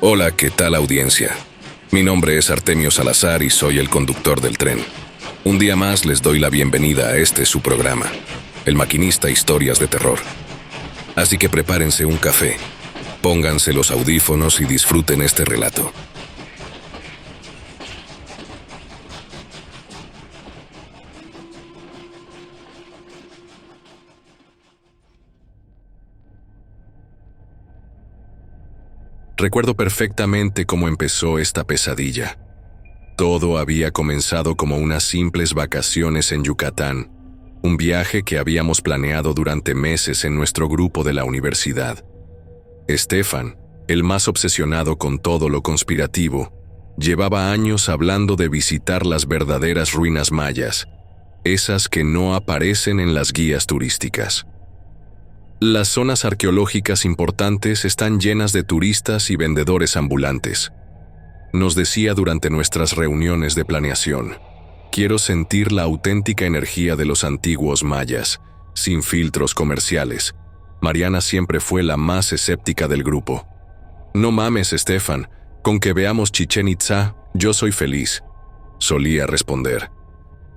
Hola, ¿qué tal audiencia? Mi nombre es Artemio Salazar y soy el conductor del tren. Un día más les doy la bienvenida a este su programa, El Maquinista Historias de Terror. Así que prepárense un café, pónganse los audífonos y disfruten este relato. Recuerdo perfectamente cómo empezó esta pesadilla. Todo había comenzado como unas simples vacaciones en Yucatán, un viaje que habíamos planeado durante meses en nuestro grupo de la universidad. Estefan, el más obsesionado con todo lo conspirativo, llevaba años hablando de visitar las verdaderas ruinas mayas, esas que no aparecen en las guías turísticas. Las zonas arqueológicas importantes están llenas de turistas y vendedores ambulantes. Nos decía durante nuestras reuniones de planeación: quiero sentir la auténtica energía de los antiguos mayas, sin filtros comerciales. Mariana siempre fue la más escéptica del grupo. No mames, Estefan, con que veamos Chichén Itzá, yo soy feliz, solía responder.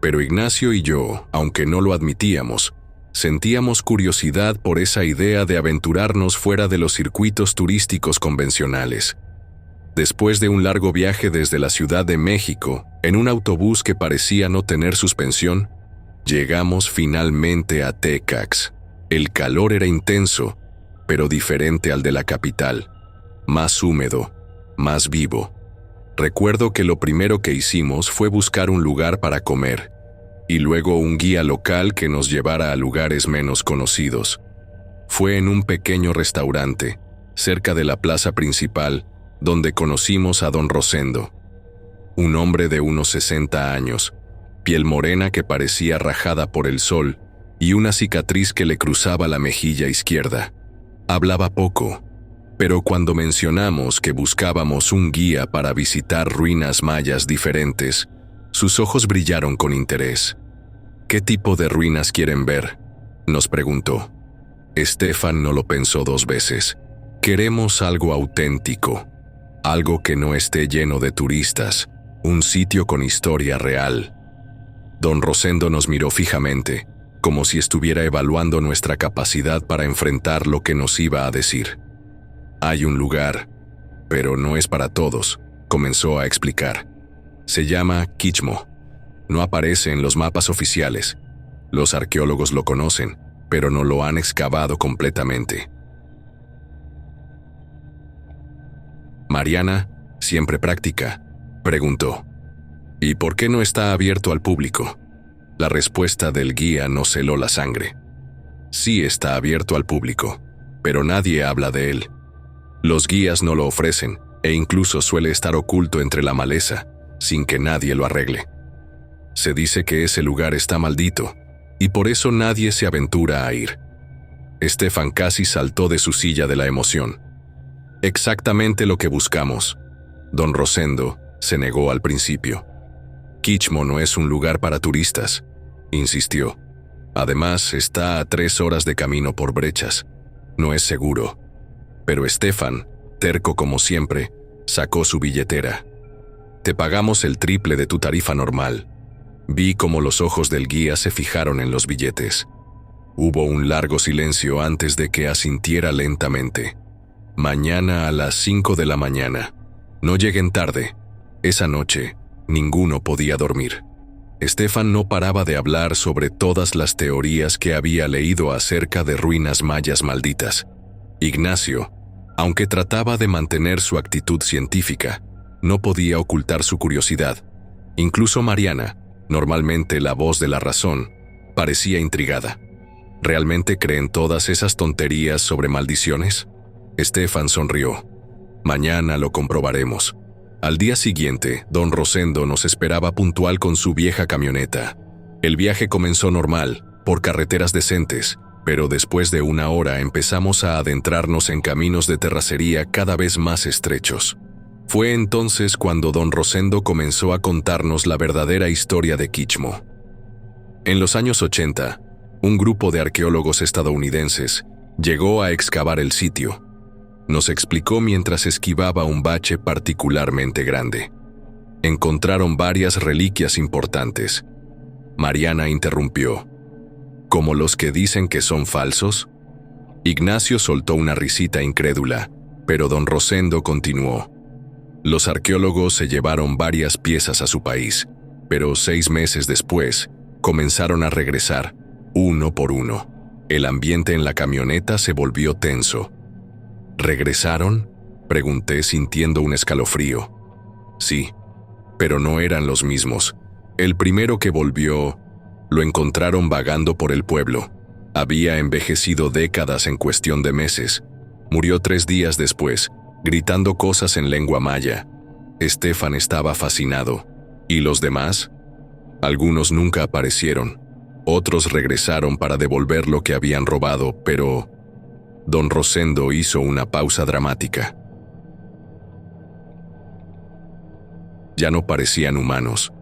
Pero Ignacio y yo, aunque no lo admitíamos, sentíamos curiosidad por esa idea de aventurarnos fuera de los circuitos turísticos convencionales. Después de un largo viaje desde la Ciudad de México, en un autobús que parecía no tener suspensión, llegamos finalmente a Tecax. El calor era intenso, pero diferente al de la capital, más húmedo, más vivo. Recuerdo que lo primero que hicimos fue buscar un lugar para comer, y luego un guía local que nos llevara a lugares menos conocidos. Fue en un pequeño restaurante, cerca de la plaza principal, donde conocimos a don Rosendo, un hombre de unos 60 años, piel morena que parecía rajada por el sol y una cicatriz que le cruzaba la mejilla izquierda. Hablaba poco, pero cuando mencionamos que buscábamos un guía para visitar ruinas mayas diferentes, sus ojos brillaron con interés. ¿Qué tipo de ruinas quieren ver?, nos preguntó. Estefan no lo pensó dos veces. Queremos algo auténtico, algo que no esté lleno de turistas, un sitio con historia real. Don Rosendo nos miró fijamente, como si estuviera evaluando nuestra capacidad para enfrentar lo que nos iba a decir. Hay un lugar, pero no es para todos, comenzó a explicar. Se llama Quichmo. No aparece en los mapas oficiales. Los arqueólogos lo conocen, pero no lo han excavado completamente. Mariana, siempre práctica, preguntó: ¿y por qué no está abierto al público? La respuesta del guía nos heló la sangre. Sí está abierto al público, pero nadie habla de él. Los guías no lo ofrecen, e incluso suele estar oculto entre la maleza, sin que nadie lo arregle. Se dice que ese lugar está maldito, y por eso nadie se aventura a ir. Estefan casi saltó de su silla de la emoción. Exactamente lo que buscamos. Don Rosendo se negó al principio. Quichmo no es un lugar para turistas, insistió. Además, está a 3 horas de camino por brechas. No es seguro. Pero Estefan, terco como siempre, sacó su billetera. Te pagamos el triple de tu tarifa normal. Vi cómo los ojos del guía se fijaron en los billetes. Hubo un largo silencio antes de que asintiera lentamente. Mañana a las 5 de la mañana. No lleguen tarde. Esa noche, ninguno podía dormir. Estefan no paraba de hablar sobre todas las teorías que había leído acerca de ruinas mayas malditas. Ignacio, aunque trataba de mantener su actitud científica, no podía ocultar su curiosidad. Incluso Mariana, normalmente la voz de la razón, parecía intrigada. ¿Realmente creen todas esas tonterías sobre maldiciones? Estefan sonrió. Mañana lo comprobaremos. Al día siguiente, don Rosendo nos esperaba puntual con su vieja camioneta. El viaje comenzó normal, por carreteras decentes, pero después de 1 hora empezamos a adentrarnos en caminos de terracería cada vez más estrechos. Fue entonces cuando don Rosendo comenzó a contarnos la verdadera historia de Quichmo. En los años 80, un grupo de arqueólogos estadounidenses llegó a excavar el sitio. nos explicó mientras esquivaba un bache particularmente grande. Encontraron varias reliquias importantes. Mariana interrumpió. ¿Como los que dicen que son falsos? Ignacio soltó una risita incrédula, pero don Rosendo continuó. Los arqueólogos se llevaron varias piezas a su país, pero 6 meses después comenzaron a regresar, uno por uno. El ambiente en la camioneta se volvió tenso. ¿Regresaron?, pregunté sintiendo un escalofrío. Sí, pero no eran los mismos. El primero que volvió, lo encontraron vagando por el pueblo. Había envejecido décadas en cuestión de meses. Murió 3 días después, gritando cosas en lengua maya. Estefan estaba fascinado. ¿Y los demás? Algunos nunca aparecieron. Otros regresaron para devolver lo que habían robado, pero... Don Rosendo hizo una pausa dramática. Ya no parecían humanos,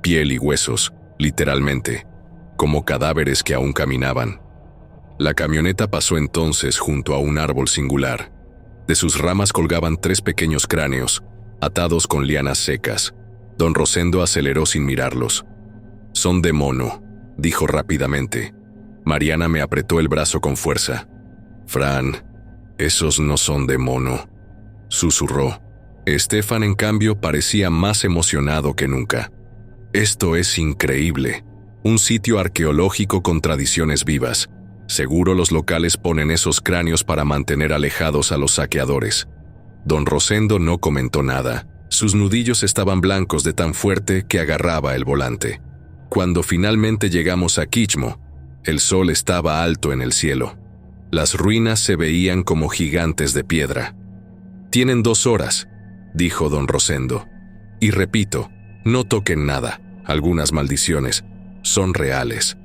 piel y huesos, literalmente, como cadáveres que aún caminaban. La camioneta pasó entonces junto a un árbol singular. De sus ramas colgaban 3 pequeños cráneos, atados con lianas secas. Don Rosendo aceleró sin mirarlos. «Son de mono», dijo rápidamente. Mariana me apretó el brazo con fuerza. «Fran, esos no son de mono», susurró. Estefan, en cambio, parecía más emocionado que nunca. «Esto es increíble. Un sitio arqueológico con tradiciones vivas. Seguro los locales ponen esos cráneos para mantener alejados a los saqueadores». Don Rosendo no comentó nada. Sus nudillos estaban blancos de tan fuerte que agarraba el volante. Cuando finalmente llegamos a Quichmo, el sol estaba alto en el cielo. Las ruinas se veían como gigantes de piedra. «Tienen 2 horas», dijo don Rosendo. «Y repito, no toquen nada. Algunas maldiciones son reales».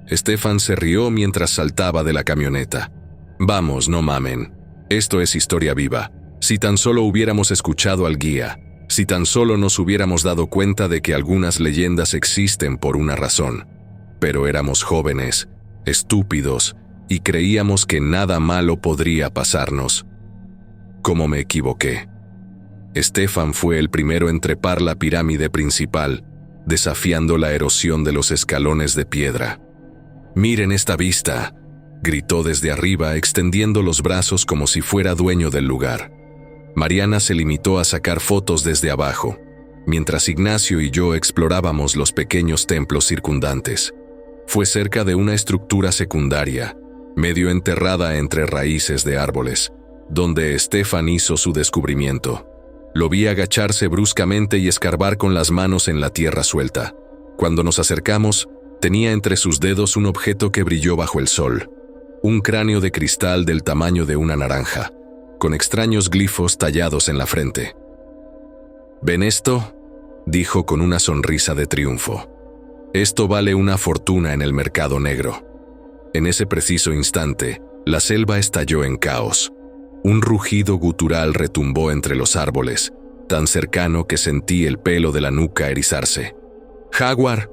Estefan se rió mientras saltaba de la camioneta. «Vamos, no mamen. Esto es historia viva. Si tan solo hubiéramos escuchado al guía, si tan solo nos hubiéramos dado cuenta de que algunas leyendas existen por una razón. Pero éramos jóvenes, estúpidos, y creíamos que nada malo podría pasarnos. ¿Cómo me equivoqué?» Estefan fue el primero en trepar la pirámide principal, desafiando la erosión de los escalones de piedra. «Miren esta vista», gritó desde arriba, extendiendo los brazos como si fuera dueño del lugar. Mariana se limitó a sacar fotos desde abajo, mientras Ignacio y yo explorábamos los pequeños templos circundantes. Fue cerca de una estructura secundaria, medio enterrada entre raíces de árboles, donde Estefan hizo su descubrimiento. Lo vi agacharse bruscamente y escarbar con las manos en la tierra suelta. Cuando nos acercamos, tenía entre sus dedos un objeto que brilló bajo el sol. Un cráneo de cristal del tamaño de una naranja, con extraños glifos tallados en la frente. «¿Ven esto?», dijo con una sonrisa de triunfo. «Esto vale una fortuna en el mercado negro». En ese preciso instante, la selva estalló en caos. Un rugido gutural retumbó entre los árboles, tan cercano que sentí el pelo de la nuca erizarse. «¡Jaguar!»,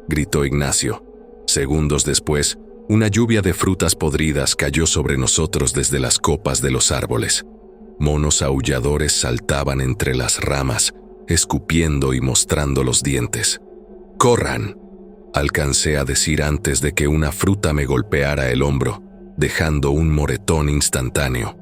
gritó Ignacio. Segundos después, una lluvia de frutas podridas cayó sobre nosotros desde las copas de los árboles. Monos aulladores saltaban entre las ramas, escupiendo y mostrando los dientes. «¡Corran!», alcancé a decir antes de que una fruta me golpeara el hombro, dejando un moretón instantáneo.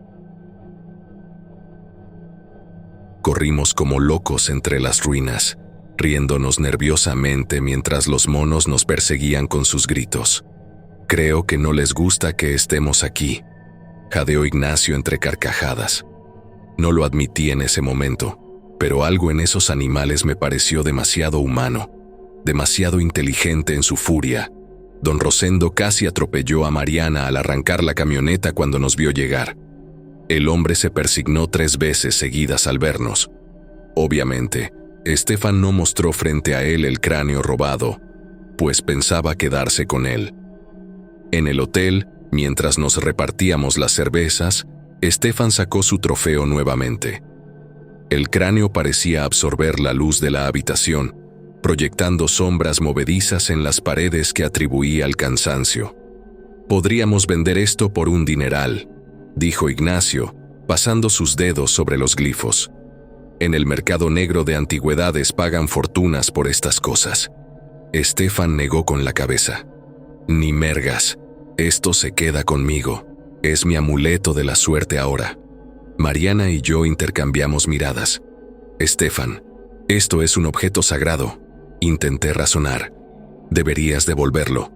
Corrimos como locos entre las ruinas, riéndonos nerviosamente mientras los monos nos perseguían con sus gritos. «Creo que no les gusta que estemos aquí», jadeó Ignacio entre carcajadas. No lo admití en ese momento, pero algo en esos animales me pareció demasiado humano, demasiado inteligente en su furia. Don Rosendo casi atropelló a Mariana al arrancar la camioneta cuando nos vio llegar. El hombre se persignó 3 veces seguidas al vernos. Obviamente, Estefan no mostró frente a él el cráneo robado, pues pensaba quedarse con él. En el hotel, mientras nos repartíamos las cervezas, Estefan sacó su trofeo nuevamente. El cráneo parecía absorber la luz de la habitación, proyectando sombras movedizas en las paredes que atribuía al cansancio. «Podríamos vender esto por un dineral», dijo Ignacio, pasando sus dedos sobre los glifos. En el mercado negro de antigüedades pagan fortunas por estas cosas. Estefan negó con la cabeza. Ni mergas. Esto se queda conmigo. Es mi amuleto de la suerte ahora. Mariana y yo intercambiamos miradas. Estefan, esto es un objeto sagrado. Intenté razonar. Deberías devolverlo.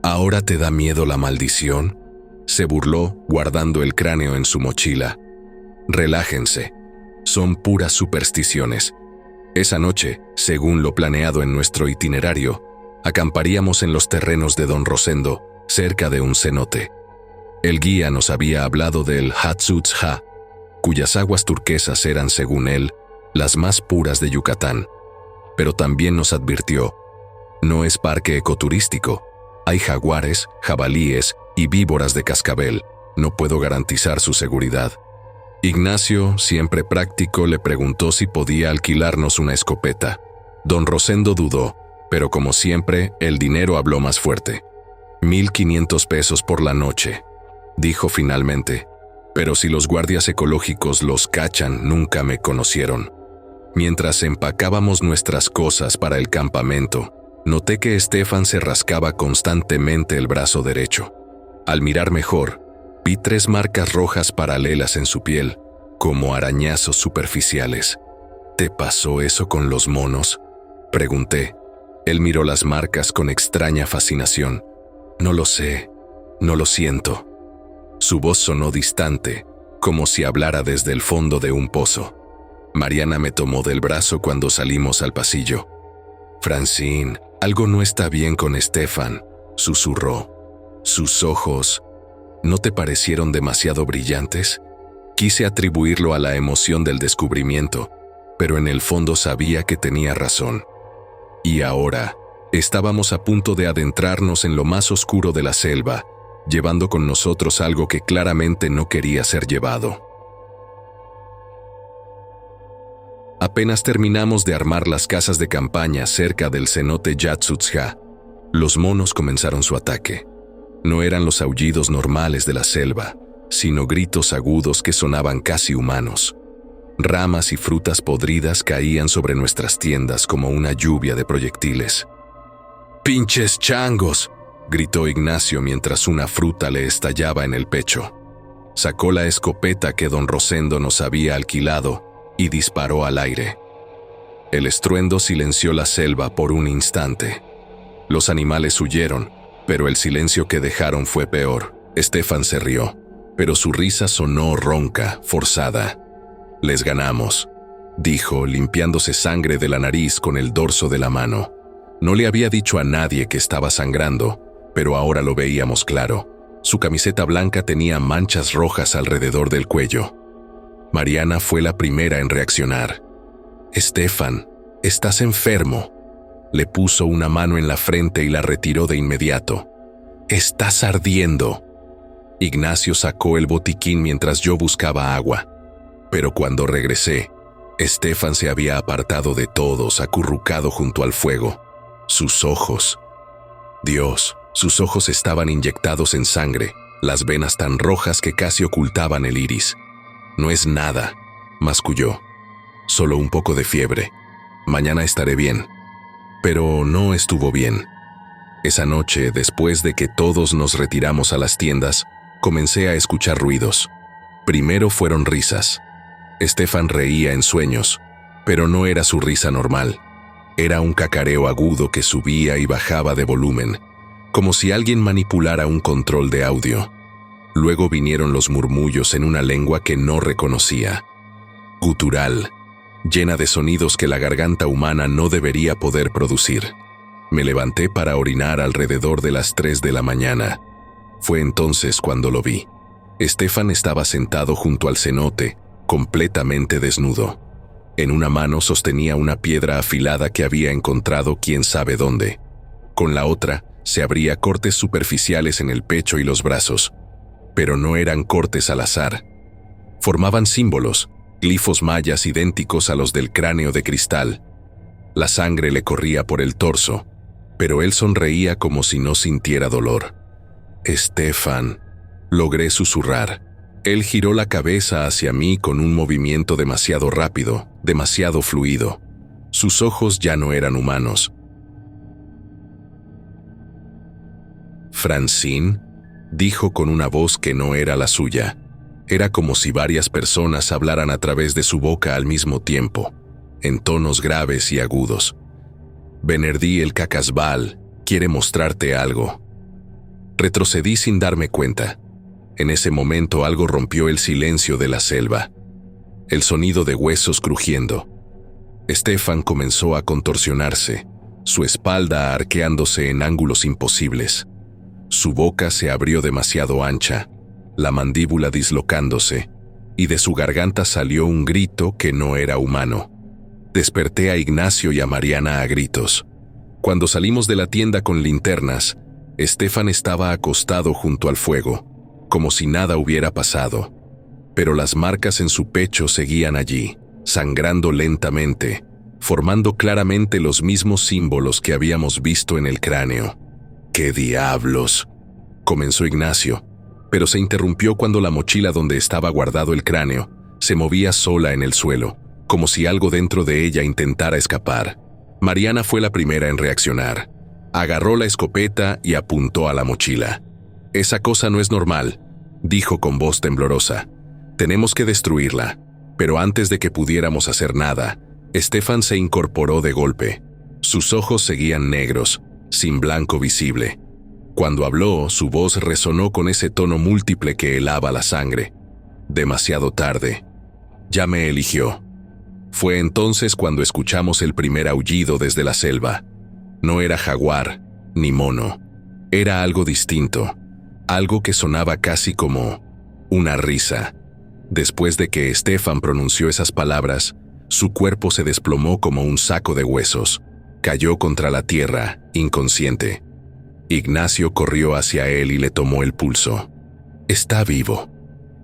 ¿Ahora te da miedo la maldición? Se burló, guardando el cráneo en su mochila. Relájense. Son puras supersticiones. Esa noche, según lo planeado en nuestro itinerario, acamparíamos en los terrenos de Don Rosendo, cerca de un cenote. El guía nos había hablado del Hatsutsha, cuyas aguas turquesas eran, según él, las más puras de Yucatán. Pero también nos advirtió, no es parque ecoturístico. Hay jaguares, jabalíes y víboras de cascabel. No puedo garantizar su seguridad. Ignacio, siempre práctico, le preguntó si podía alquilarnos una escopeta. Don Rosendo dudó, pero como siempre, el dinero habló más fuerte. 1,500 pesos por la noche, dijo finalmente. Pero si los guardias ecológicos los cachan, nunca me conocieron. Mientras empacábamos nuestras cosas para el campamento, noté que Estefan se rascaba constantemente el brazo derecho. Al mirar mejor, vi 3 marcas rojas paralelas en su piel, como arañazos superficiales. ¿Te pasó eso con los monos?, pregunté. Él miró las marcas con extraña fascinación. No lo sé, no lo siento. Su voz sonó distante, como si hablara desde el fondo de un pozo. Mariana me tomó del brazo cuando salimos al pasillo. Francine, algo no está bien con Estefan, susurró. Sus ojos, ¿no te parecieron demasiado brillantes? Quise atribuirlo a la emoción del descubrimiento, pero en el fondo sabía que tenía razón. Y ahora, estábamos a punto de adentrarnos en lo más oscuro de la selva, llevando con nosotros algo que claramente no quería ser llevado. Apenas terminamos de armar las casas de campaña cerca del cenote Hatsutsha, los monos comenzaron su ataque. No eran los aullidos normales de la selva, sino gritos agudos que sonaban casi humanos. Ramas y frutas podridas caían sobre nuestras tiendas como una lluvia de proyectiles. ¡Pinches changos!, gritó Ignacio mientras una fruta le estallaba en el pecho. Sacó la escopeta que don Rosendo nos había alquilado y disparó al aire. El estruendo silenció la selva por un instante. Los animales huyeron, pero el silencio que dejaron fue peor. Estefan se rió, pero su risa sonó ronca, forzada. «Les ganamos», dijo, limpiándose sangre de la nariz con el dorso de la mano. No le había dicho a nadie que estaba sangrando, pero ahora lo veíamos claro. Su camiseta blanca tenía manchas rojas alrededor del cuello. Mariana fue la primera en reaccionar. «Estefan, estás enfermo». Le puso una mano en la frente y la retiró de inmediato. «Estás ardiendo». Ignacio sacó el botiquín mientras yo buscaba agua. Pero cuando regresé, Estefan se había apartado de todos, acurrucado junto al fuego. Sus ojos. Dios, sus ojos estaban inyectados en sangre, las venas tan rojas que casi ocultaban el iris. «No es nada», masculló. «Solo un poco de fiebre. Mañana estaré bien». Pero no estuvo bien. Esa noche, después de que todos nos retiramos a las tiendas, comencé a escuchar ruidos. Primero fueron risas. Estefan reía en sueños, pero no era su risa normal. Era un cacareo agudo que subía y bajaba de volumen, como si alguien manipulara un control de audio. Luego vinieron los murmullos en una lengua que no reconocía. Gutural, llena de sonidos que la garganta humana no debería poder producir. Me levanté para orinar alrededor de las 3 de la mañana. Fue entonces cuando lo vi. Estefan estaba sentado junto al cenote, completamente desnudo. En una mano sostenía una piedra afilada que había encontrado quién sabe dónde. Con la otra, se abría cortes superficiales en el pecho y los brazos. Pero no eran cortes al azar. Formaban símbolos, glifos mayas idénticos a los del cráneo de cristal. La sangre le corría por el torso, pero él sonreía como si no sintiera dolor. «Estefan», logré susurrar. Él giró la cabeza hacia mí con un movimiento demasiado rápido, demasiado fluido. Sus ojos ya no eran humanos. «Francine», dijo con una voz que no era la suya. Era como si varias personas hablaran a través de su boca al mismo tiempo, en tonos graves y agudos. «Benerdí el Cacasbal quiere mostrarte algo». Retrocedí sin darme cuenta. En ese momento algo rompió el silencio de la selva. El sonido de huesos crujiendo. Stefan comenzó a contorsionarse, su espalda arqueándose en ángulos imposibles. Su boca se abrió demasiado ancha, la mandíbula dislocándose, y de su garganta salió un grito que no era humano. Desperté a Ignacio y a Mariana a gritos. Cuando salimos de la tienda con linternas, Stefan estaba acostado junto al fuego, como si nada hubiera pasado. Pero las marcas en su pecho seguían allí, sangrando lentamente, formando claramente los mismos símbolos que habíamos visto en el cráneo. «¿Qué diablos?», comenzó Ignacio, pero se interrumpió cuando la mochila donde estaba guardado el cráneo se movía sola en el suelo, como si algo dentro de ella intentara escapar. Mariana fue la primera en reaccionar. Agarró la escopeta y apuntó a la mochila. «Esa cosa no es normal», dijo con voz temblorosa. «Tenemos que destruirla». Pero antes de que pudiéramos hacer nada, Stefan se incorporó de golpe. Sus ojos seguían negros, sin blanco visible. Cuando habló, su voz resonó con ese tono múltiple que helaba la sangre. «Demasiado tarde. Ya me eligió». Fue entonces cuando escuchamos el primer aullido desde la selva. No era jaguar, ni mono. Era algo distinto, algo que sonaba casi como una risa. Después de que Stefan pronunció esas palabras, su cuerpo se desplomó como un saco de huesos. Cayó contra la tierra, inconsciente. Ignacio corrió hacia él y le tomó el pulso. «Está vivo»,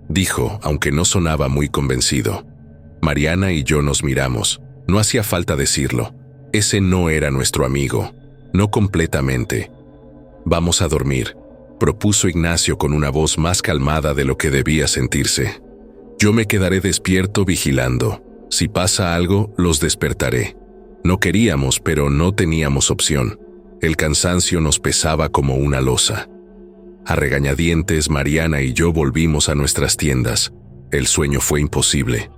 dijo, aunque no sonaba muy convencido. Mariana y yo nos miramos. No hacía falta decirlo. Ese no era nuestro amigo. No completamente. «Vamos a dormir», propuso Ignacio con una voz más calmada de lo que debía sentirse. «Yo me quedaré despierto vigilando. Si pasa algo, los despertaré». No queríamos, pero no teníamos opción. El cansancio nos pesaba como una losa. A regañadientes, Mariana y yo volvimos a nuestras tiendas. El sueño fue imposible.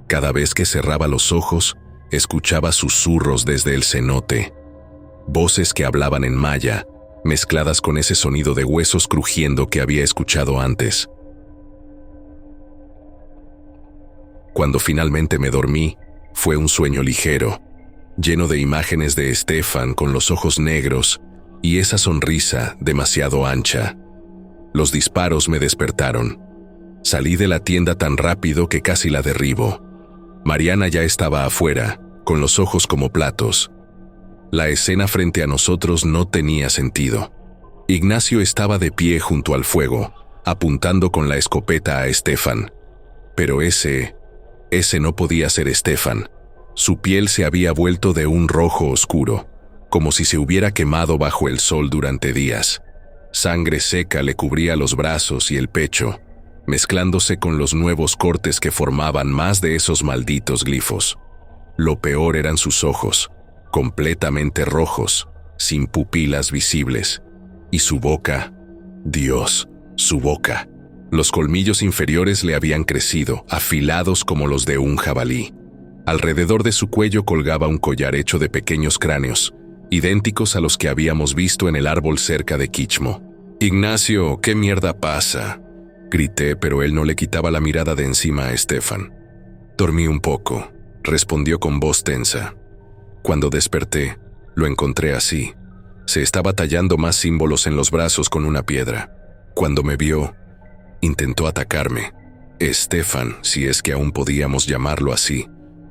Cada vez que cerraba los ojos, escuchaba susurros desde el cenote. Voces que hablaban en maya, mezcladas con ese sonido de huesos crujiendo que había escuchado antes. Cuando finalmente me dormí, fue un sueño ligero, lleno de imágenes de Stefan con los ojos negros y esa sonrisa demasiado ancha. Los disparos me despertaron. Salí de la tienda tan rápido que casi la derribo. Mariana ya estaba afuera, con los ojos como platos. La escena frente a nosotros no tenía sentido. Ignacio estaba de pie junto al fuego, apuntando con la escopeta a Stefan. Pero ese no podía ser Stefan. Su piel se había vuelto de un rojo oscuro, como si se hubiera quemado bajo el sol durante días. Sangre seca le cubría los brazos y el pecho, mezclándose con los nuevos cortes que formaban más de esos malditos glifos. Lo peor eran sus ojos, completamente rojos, sin pupilas visibles. Y su boca, Dios, su boca. Los colmillos inferiores le habían crecido, afilados como los de un jabalí. Alrededor de su cuello colgaba un collar hecho de pequeños cráneos, idénticos a los que habíamos visto en el árbol cerca de Kichmo. «Ignacio, ¿qué mierda pasa?», grité, pero él no le quitaba la mirada de encima a Stefan. «Dormí un poco», respondió con voz tensa. Cuando desperté, lo encontré así. Se estaba tallando más símbolos en los brazos con una piedra. Cuando me vio, intentó atacarme. Stefan, si es que aún podíamos llamarlo así,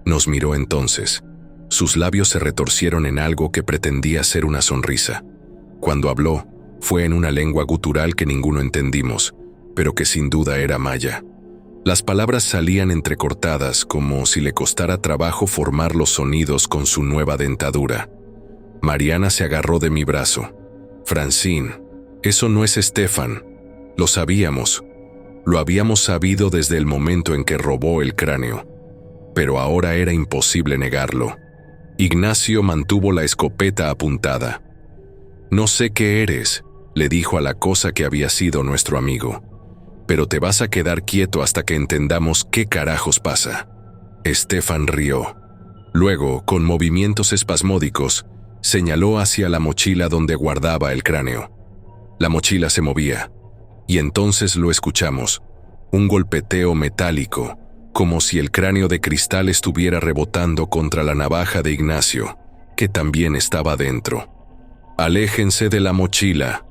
nos miró entonces. Sus labios se retorcieron en algo que pretendía ser una sonrisa. Cuando habló, fue en una lengua gutural que ninguno entendimos, pero que sin duda era maya. Las palabras salían entrecortadas, como si le costara trabajo formar los sonidos con su nueva dentadura. Mariana se agarró de mi brazo. «Francine, eso no es Stefan. Lo sabíamos. Lo habíamos sabido desde el momento en que robó el cráneo, pero ahora era imposible negarlo. Ignacio mantuvo la escopeta apuntada. «No sé qué eres», le dijo a la cosa que había sido nuestro amigo, «pero te vas a quedar quieto hasta que entendamos qué carajos pasa». Estefan rió. Luego, con movimientos espasmódicos, señaló hacia la mochila donde guardaba el cráneo. La mochila se movía, y entonces lo escuchamos, un golpeteo metálico, como si el cráneo de cristal estuviera rebotando contra la navaja de Ignacio, que también estaba dentro. «Aléjense de la mochila»,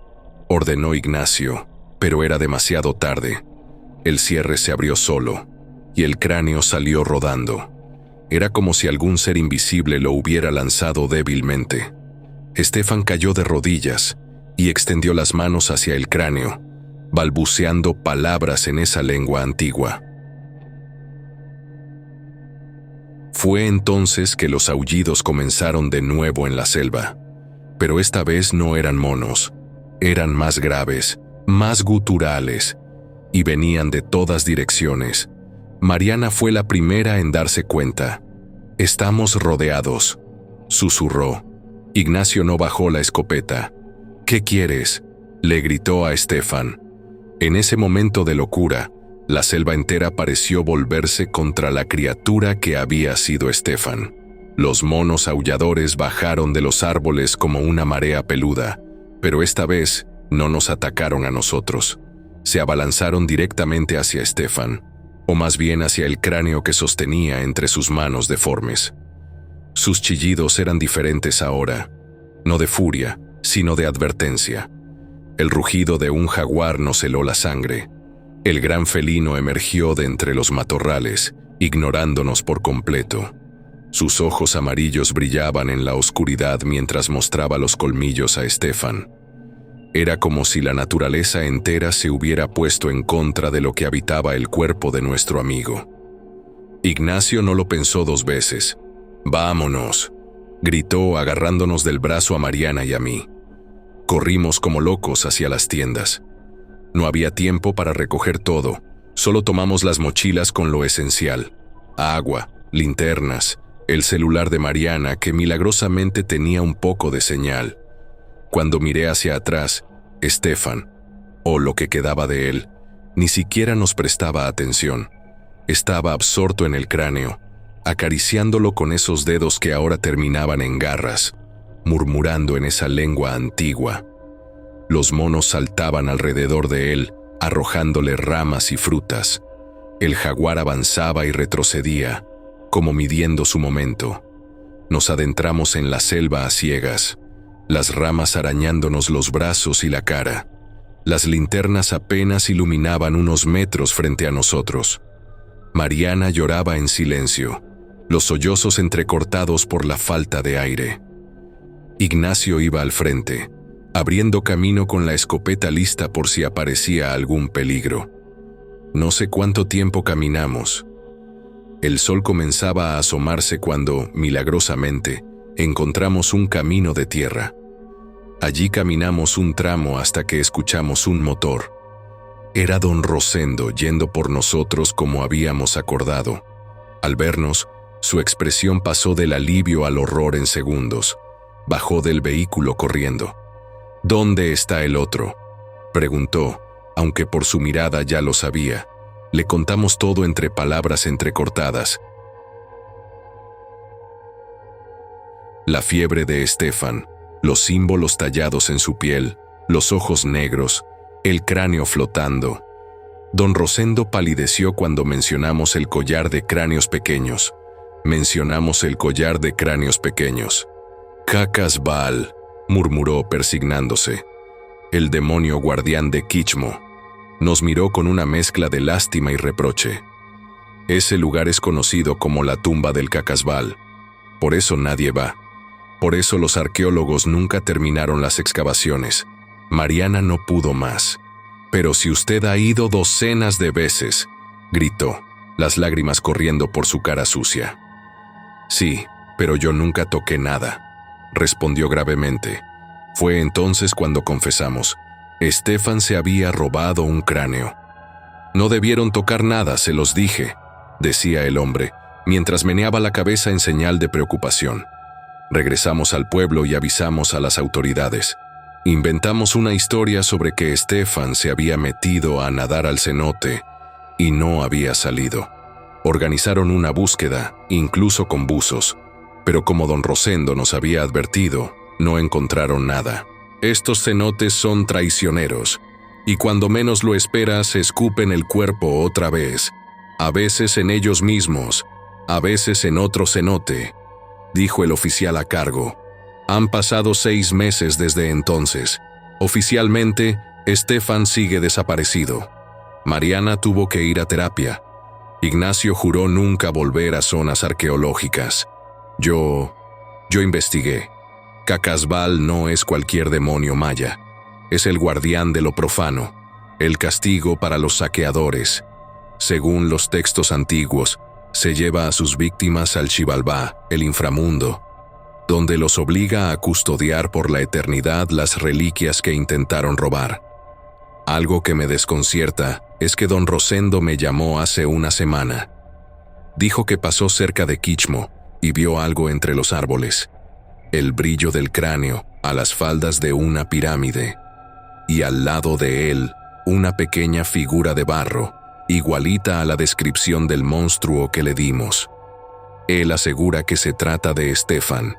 ordenó Ignacio, pero era demasiado tarde. El cierre se abrió solo, y el cráneo salió rodando. Era como si algún ser invisible lo hubiera lanzado débilmente. Estefan cayó de rodillas y extendió las manos hacia el cráneo, balbuceando palabras en esa lengua antigua. Fue entonces que los aullidos comenzaron de nuevo en la selva, pero esta vez no eran monos, eran más graves, más guturales, y venían de todas direcciones. Mariana fue la primera en darse cuenta. «Estamos rodeados», susurró. Ignacio no bajó la escopeta. «¿Qué quieres?», le gritó a Estefan. En ese momento de locura, la selva entera pareció volverse contra la criatura que había sido Estefan. Los monos aulladores bajaron de los árboles como una marea peluda, pero esta vez no nos atacaron a nosotros. Se abalanzaron directamente hacia Estefan, o más bien hacia el cráneo que sostenía entre sus manos deformes. Sus chillidos eran diferentes ahora, no de furia, sino de advertencia. El rugido de un jaguar nos heló la sangre. El gran felino emergió de entre los matorrales, ignorándonos por completo. Sus ojos amarillos brillaban en la oscuridad mientras mostraba los colmillos a Estefan. Era como si la naturaleza entera se hubiera puesto en contra de lo que habitaba el cuerpo de nuestro amigo. Ignacio no lo pensó dos veces. «Vámonos», gritó agarrándonos del brazo a Mariana y a mí. Corrimos como locos hacia las tiendas. No había tiempo para recoger todo, solo tomamos las mochilas con lo esencial: agua, linternas, el celular de Mariana que milagrosamente tenía un poco de señal. Cuando miré hacia atrás, Estefan, o lo que quedaba de él, ni siquiera nos prestaba atención. Estaba absorto en el cráneo, acariciándolo con esos dedos que ahora terminaban en garras, murmurando en esa lengua antigua. Los monos saltaban alrededor de él, arrojándole ramas y frutas. El jaguar avanzaba y retrocedía, como midiendo su momento. Nos adentramos en la selva a ciegas, las ramas arañándonos los brazos y la cara. Las linternas apenas iluminaban unos metros frente a nosotros. Mariana lloraba en silencio, los sollozos entrecortados por la falta de aire. Ignacio iba al frente, abriendo camino con la escopeta lista por si aparecía algún peligro. No sé cuánto tiempo caminamos. El sol comenzaba a asomarse cuando, milagrosamente, encontramos un camino de tierra. Allí caminamos un tramo hasta que escuchamos un motor. Era don Rosendo yendo por nosotros como habíamos acordado. Al vernos, su expresión pasó del alivio al horror en segundos. Bajó del vehículo corriendo. «¿Dónde está el otro?», preguntó, aunque por su mirada ya lo sabía. Le contamos todo entre palabras entrecortadas. La fiebre de Estefan, los símbolos tallados en su piel, los ojos negros, el cráneo flotando. Don Rosendo palideció cuando mencionamos el collar de cráneos pequeños. Mencionamos el collar de cráneos pequeños. «Cacas Baal», murmuró persignándose. «El demonio guardián de Kichmo». Nos miró con una mezcla de lástima y reproche. «Ese lugar es conocido como la tumba del Cacasbal. Por eso nadie va. Por eso los arqueólogos nunca terminaron las excavaciones». Mariana no pudo más. «Pero si usted ha ido docenas de veces», gritó, las lágrimas corriendo por su cara sucia. «Sí, pero yo nunca toqué nada», respondió gravemente. Fue entonces cuando confesamos. Estefan se había robado un cráneo. No debieron tocar nada, se los dije, decía el hombre, mientras meneaba la cabeza en señal de preocupación. Regresamos al pueblo y avisamos a las autoridades. Inventamos una historia sobre que Stefan se había metido a nadar al cenote y no había salido. Organizaron una búsqueda, incluso con buzos, pero como don Rosendo nos había advertido, no encontraron nada. Estos cenotes son traicioneros, y cuando menos lo esperas escupen el cuerpo otra vez, a veces en ellos mismos, a veces en otro cenote, dijo el oficial a cargo. Han pasado 6 meses desde entonces. Oficialmente, Stefan sigue desaparecido. Mariana tuvo que ir a terapia. Ignacio juró nunca volver a zonas arqueológicas. Yo investigué. Cacasbal no es cualquier demonio maya. Es el guardián de lo profano, el castigo para los saqueadores. Según los textos antiguos, se lleva a sus víctimas al Xibalbá, el inframundo, donde los obliga a custodiar por la eternidad las reliquias que intentaron robar. Algo que me desconcierta es que don Rosendo me llamó hace una semana. Dijo que pasó cerca de Quichmo y vio algo entre los árboles. El brillo del cráneo a las faldas de una pirámide. Y al lado de él, una pequeña figura de barro, igualita a la descripción del monstruo que le dimos. Él asegura que se trata de Stefan.